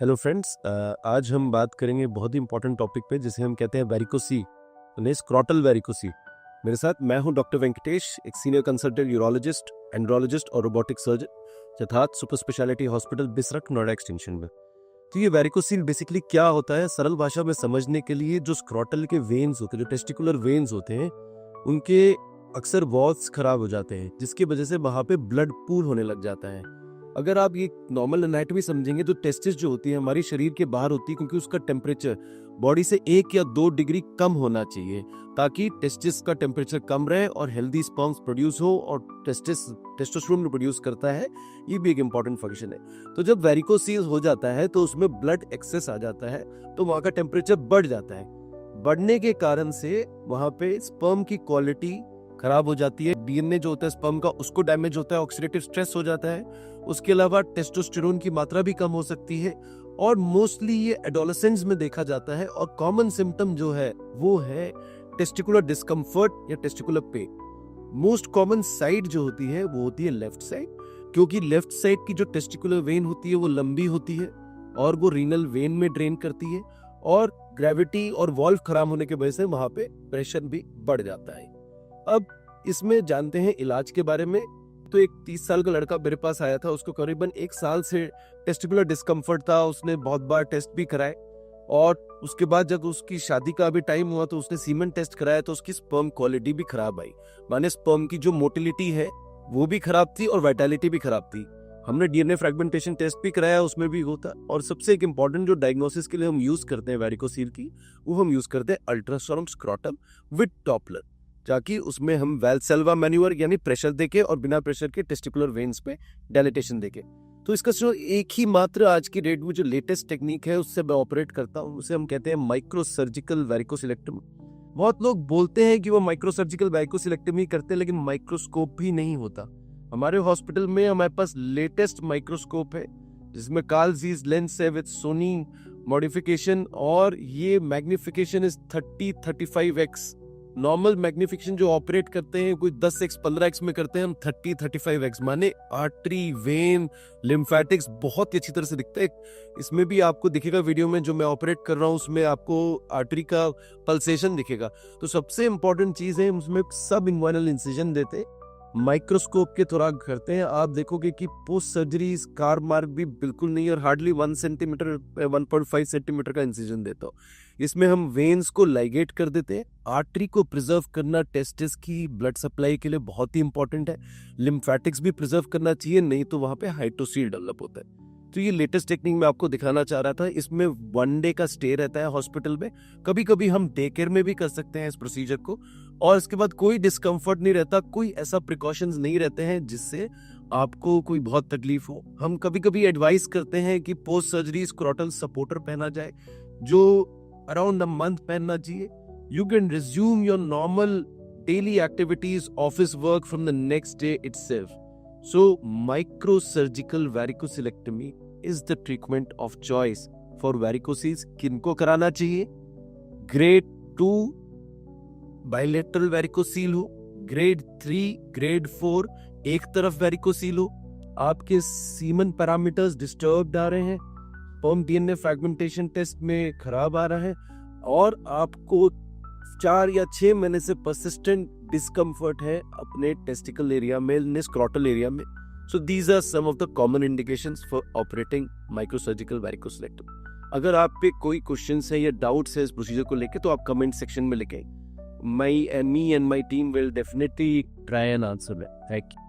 Hello friends, आज हम बात करेंगे बहुत ही इंपॉर्टेंट टॉपिक पे जिसे हम कहते हैं वेरिकोसी, स्क्रॉटल वेरिकोसी। मेरे साथ मैं हूं डॉक्टर वेंकटेश, एक सीनियर कंसल्टेंट यूरोलॉजिस्ट, एंड्रोलॉजिस्ट और रोबोटिक सर्जन यथार्थ super speciality hospital Bisrakh Noida extension में। तो ये वेरिकोसील बेसिकली क्या होता है, सरल भाषा में समझने के लिए जो स्क्रॉटल के वेन्स होते हैं, जो टेस्टिकुलर वेन्स होते हैं, उनके अक्सर वॉल्स खराब हो जाते हैं, जिसकी वजह से वहां पे ब्लड पूल होने लग जाता है। अगर आप ये नॉर्मल एनाटॉमी समझेंगे तो टेस्टिस जो होती है हमारी शरीर के बाहर होती है, क्योंकि उसका टेम्परेचर बॉडी से 1 या 2 डिग्री कम होना चाहिए ताकि टेस्टिस का टेम्परेचर कम रहे और हेल्दी स्पर्म्स प्रोड्यूस हो, और टेस्टोस्टेरोन प्रोड्यूस करता है, ये भी एक इंपॉर्टेंट फंक्शन है। तो जब वेरिकोसील हो जाता है तो उसमें ब्लड एक्सेस आ जाता है, तो वहाँ का टेम्परेचर बढ़ जाता है। बढ़ने के कारण से वहाँ पे स्पर्म की क्वालिटी खराब हो जाती है, डीएनए जो होता है स्पर्म का उसको डैमेज होता है, ऑक्सीडेटिव स्ट्रेस हो जाता है। उसके अलावा टेस्टोस्टेरोन की मात्रा भी कम हो सकती है, और मोस्टली ये एडोलेसेंट्स में देखा जाता है। और कॉमन सिम्टम जो है वो है टेस्टिकुलर डिस्कम्फर्ट या testicular pain. Most common side जो होती है वो होती है लेफ्ट साइड, क्योंकि लेफ्ट साइड की जो टेस्टिकुलर वेन होती है वो लंबी होती है और वो रीनल वेन में ड्रेन करती है, और ग्रेविटी और वॉल्व खराब होने की वजह से वहां पे प्रेशर भी बढ़ जाता है। अब इसमें जानते हैं इलाज के बारे में। तो एक 30 साल का लड़का मेरे पास आया था, उसको करीबन 1 साल से टेस्टिकुलर डिस्कम्फर्ट था। उसने बहुत बार टेस्ट भी कराए, और उसके बाद जब उसकी शादी का भी टाइम हुआ तो उसने सीमेन टेस्ट कराया, तो उसकी स्पर्म क्वालिटी भी खराब आई। माने स्पर्म की जो मोटिलिटी है वो भी खराब थी और वाइटलिटी भी खराब थी। हमने डीएनए फ्रेगमेंटेशन टेस्ट भी कराया, उसमें भी होता। और सबसे एक इम्पॉर्टेंट जो डायग्नोसिस के लिए हम यूज करते हैं वेरिकोसील की, वो हम यूज करते हैं अल्ट्रासाउंड स्क्रॉटम विद डॉपलर, ताकि उसमें हम वैल्सेल्वा मैन्यूअर यानी प्रेशर देके और बिना प्रेशर के टेस्टिकुलर वेन्स पे डायलिटेशन देके। तो इसका जो एक ही मात्र आज की डेट में जो लेटेस्ट टेक्निक है उससे मैं ऑपरेट करता हूँ, उसे हम कहते हैं माइक्रो सर्जिकल वेरिकोसिलेक्टमी। बहुत लोग बोलते हैं कि वो माइक्रो सर्जिकल वेरिकोसिलेक्टमी करते हैं, लेकिन माइक्रोस्कोप भी नहीं होता। हमारे हॉस्पिटल में हमारे पास लेटेस्ट माइक्रोस्कोप है जिसमें कार्ल जीज लेंस है विद सोनी मॉडिफिकेशन, और ये magnification is 30-35x। Normal magnification जो ऑपरेट करते हैं कोई 10x 15x में करते हैं, हम 30-35x। माने आर्टरी, वेन, लिम्फेटिक्स बहुत ही अच्छी तरह से दिखता है। इसमें भी आपको दिखेगा वीडियो में जो मैं ऑपरेट कर रहा हूँ, उसमें आपको आर्टरी का पल्सेशन दिखेगा। तो सबसे इंपॉर्टेंट चीज है, उसमें सब इन्वाइनल इंसिजन देते माइक्रोस्कोप के थोड़ा करते हैं। आप देखोगे कि पोस्ट सर्जरी स्कार मार्क भी बिल्कुल नहीं, और हार्डली 1 सेंटीमीटर 1.5 सेंटीमीटर का इंसिजन देता हूँ। इसमें हम वेन्स को लाइगेट कर देते हैं। आर्टरी को प्रिजर्व करना टेस्टिस की ब्लड सप्लाई के लिए बहुत ही इंपॉर्टेंट है। लिम्फेटिक्स भी प्रिजर्व करना चाहिए, नहीं तो वहां पे हाइड्रोसील डेवलप होता है। तो ये लेटेस्ट टेक्निक मैं आपको दिखाना चाह रहा था। इसमें 1 डे का स्टे रहता है हॉस्पिटल में, कभी कभी हम डे केयर में भी कर सकते हैं इस प्रोसीजर को, और इसके बाद कोई डिस्कम्फर्ट नहीं रहता, कोई ऐसा प्रिकॉशंस नहीं रहते हैं जिससे आपको कोई बहुत तकलीफ हो। हम कभी कभी एडवाइस करते हैं कि पोस्ट सर्जरी स्क्रॉटल सपोर्टर पहना जाए, जो अराउंड अ मंथ पहनना चाहिए। You can resume your normal daily activities, office work from the next day itself. So microsurgical varicocelectomy is the treatment of choice for varicosis. किनको कराना चाहिए? ग्रेड 2 बाइलेटरल वेरिकोसील हो, grade 3, grade 4 एक तरफ varicocele हो, आपके सीमन पैरामीटर्स डिस्टर्ब्ड आ रहे हैं, स्पर्म डीएनए फ्रैगमेंटेशन टेस्ट में खराब आ रहा है, और आपको 4 या 6 महीने से परसिस्टेंट डिस्कम्फर्ट है अपने टेस्टिकल एरिया में, स्क्रॉटल एरिया में। So these are some of the common indications for operating microsurgical varicocelectomy. अगर आप पे कोई क्वेश्चंस है या डाउट्स है इस प्रोसीजर को लेके, तो आप कमेंट सेक्शन में लिखें। Me and my team will definitely try and answer it. Thank you.